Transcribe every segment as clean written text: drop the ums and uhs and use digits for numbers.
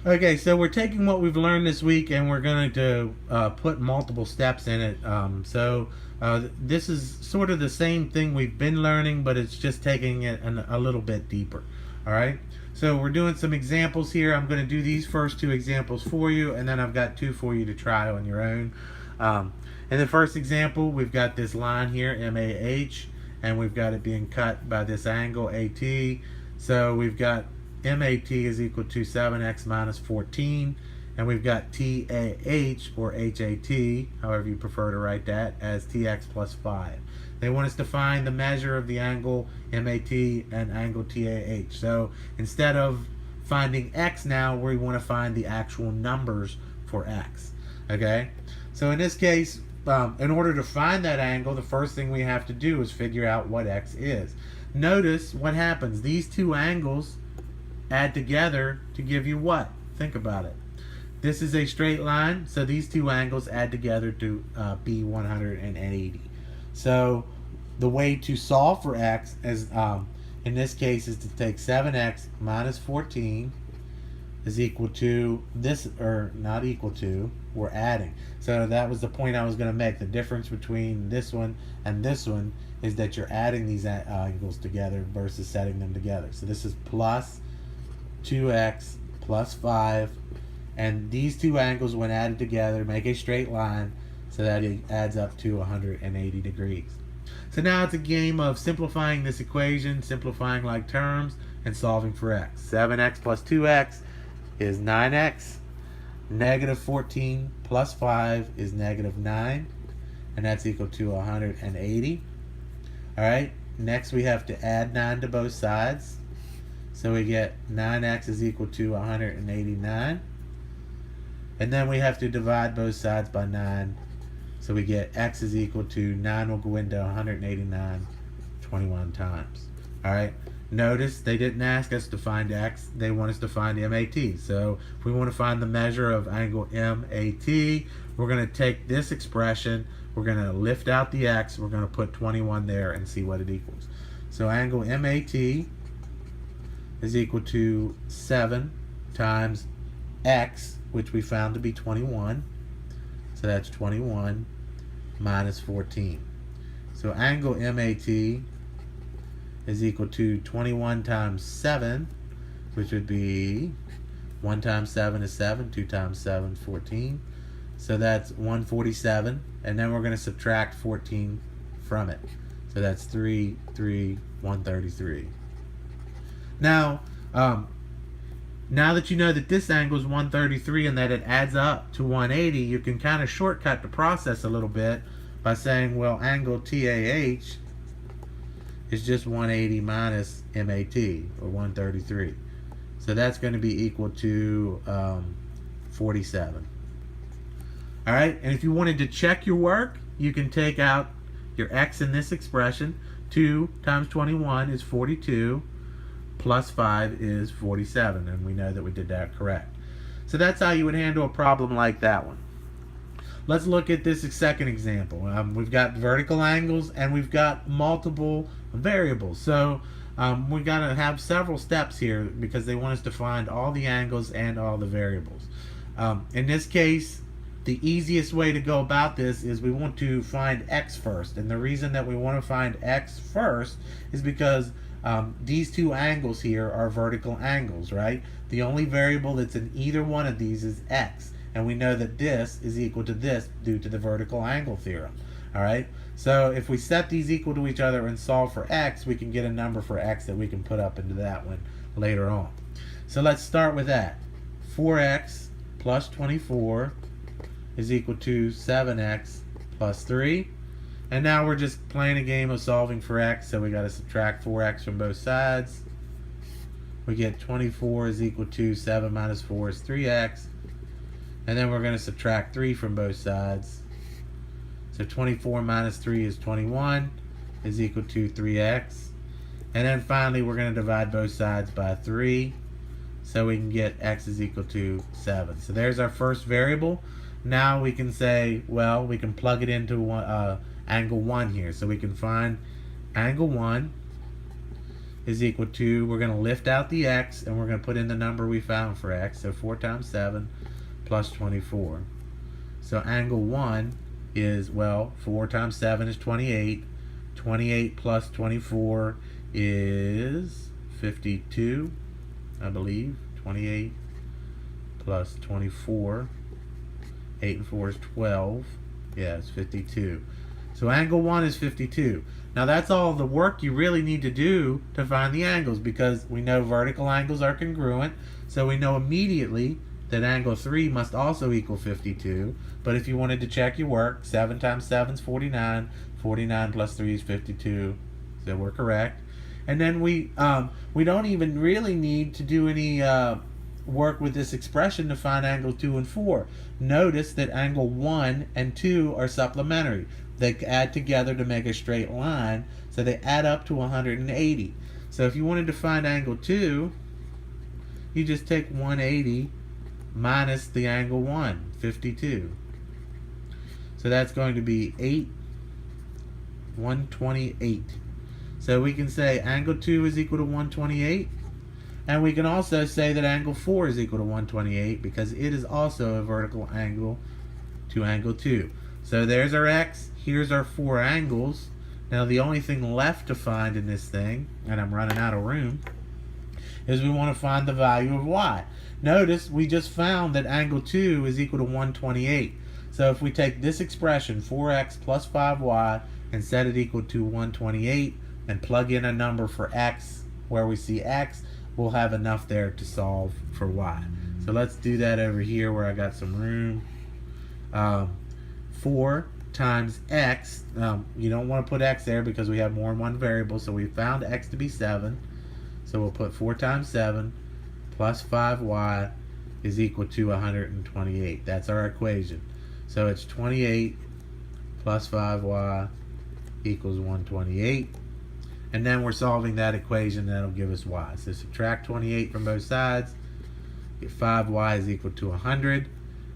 Okay, so we're taking what we've learned this week and we're going to put multiple steps in it. This is sort of the same thing we've been learning, but it's just taking it a little bit deeper. All right, so we're doing some examples here. I'm going to do these first two examples for you, and then I've got two for you to try on your own. In the first example, we've got this line here, MAH, and we've got it being cut by this angle, AT. So we've got MAT is equal to 7x minus 14, and we've got TAH, or HAT, however you prefer to write that, as TX plus 5. They want us to find the measure of the angle MAT and angle TAH. So instead of finding x now, we want to find the actual numbers for x. Okay? So in this case, in order to find that angle, the first thing we have to do is figure out what x is. Notice what happens. These two angles add together to give you what? Think about it. This is a straight line, so these two angles add together to be 180. So the way to solve for x is, in this case, is to take 7x minus 14 is equal to this, or not equal to, we're adding. So that was the point I was going to make. The difference between this one and this one is that you're adding these angles together versus setting them together. So this is plus 2x plus 5, and these two angles, when added together, make a straight line, so that it adds up to 180 degrees. So now it's a game of simplifying this equation, simplifying like terms, and solving for x. 7x plus 2x is 9x. Negative 14 plus 5 is negative 9, and that's equal to 180. Alright, next we have to add 9 to both sides. So we get 9x is equal to 189. And then we have to divide both sides by 9. So we get x is equal to 9 will go into 189 21 times. Alright, notice they didn't ask us to find x, they want us to find MAT. So if we want to find the measure of angle MAT, we're going to take this expression, we're going to lift out the x, we're going to put 21 there and see what it equals. So angle MAT is equal to 7 times x, which we found to be 21. So that's 21 minus 14. So angle MAT is equal to 21 times 7, which would be 1 times 7 is 7, 2 times 7 is 14. So that's 147, and then we're going to subtract 14 from it. So that's 133. Now, now that you know that this angle is 133 and that it adds up to 180, you can kind of shortcut the process a little bit by saying, well, angle TAH is just 180 minus MAT, or 133. So that's going to be equal to 47. All right, and if you wanted to check your work, you can take out your x in this expression. 2 times 21 is 42. Plus 5 is 47, and we know that we did that correct. So that's how you would handle a problem like that one. Let's look at this second example. We've got vertical angles and we've got multiple variables. So we've got to have several steps here because they want us to find all the angles and all the variables. In this case, the easiest way to go about this is we want to find x first. And the reason that we want to find x first is because these two angles here are vertical angles, right? The only variable that's in either one of these is x, and we know that this is equal to this due to the vertical angle theorem. All right, so if we set these equal to each other and solve for x, we can get a number for x that we can put up into that one later on. So let's start with that. 4x plus 24 is equal to 7x plus 3. And now we're just playing a game of solving for x, so we got to subtract 4x from both sides. We get 24 is equal to 7 minus 4 is 3x. And then we're going to subtract 3 from both sides. So 24 minus 3 is 21 is equal to 3x. And then finally we're going to divide both sides by 3, so we can get x is equal to 7. So there's our first variable. Now we can say, well, we can plug it into angle 1 here. So we can find angle 1 is equal to, we're going to lift out the x and we're going to put in the number we found for x. So 4 times 7 plus 24. So angle 1 is, well, 4 times 7 is 28. 28 plus 24 is 52, I believe. 28 plus 24. 8 and 4 is 12. Yeah, it's 52. So angle 1 is 52. Now that's all the work you really need to do to find the angles, because we know vertical angles are congruent. So we know immediately that angle 3 must also equal 52. But if you wanted to check your work, 7 times 7 is 49. 49 plus 3 is 52. So we're correct. And then we don't even really need to do any work with this expression to find angle 2 and 4. Notice that angle 1 and 2 are supplementary. They add together to make a straight line, so they add up to 180. So if you wanted to find angle 2, you just take 180 minus the angle 1, 52. So that's going to be 128. So we can say angle 2 is equal to 128. And we can also say that angle 4 is equal to 128 because it is also a vertical angle to angle 2. So there's our x, here's our 4 angles. Now the only thing left to find in this thing, and I'm running out of room, is we want to find the value of y. Notice we just found that angle 2 is equal to 128. So if we take this expression, 4x plus 5y, and set it equal to 128, and plug in a number for x where we see x, we'll have enough there to solve for y. So let's do that over here where I got some room. 4 times x, you don't want to put x there because we have more than one variable, so we found x to be 7. So we'll put 4 times 7 plus 5y is equal to 128. That's our equation. So it's 28 plus 5y equals 128. And then we're solving that equation, that'll give us y. So subtract 28 from both sides, get 5y is equal to 100.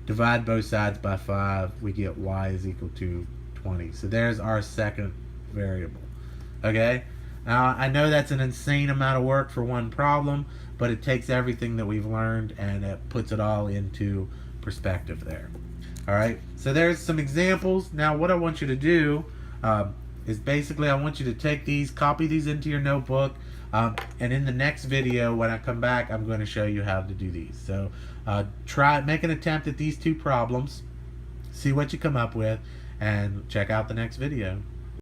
Divide both sides by 5, we get y is equal to 20. So there's our second variable. Okay? Now I know that's an insane amount of work for one problem, but it takes everything that we've learned and it puts it all into perspective there. Alright? So there's some examples. Now what I want you to do is basically I want you to take these, copy these into your notebook, and in the next video when I come back I'm going to show you how to do these. So make an attempt at these 2 problems, see what you come up with, and check out the next video.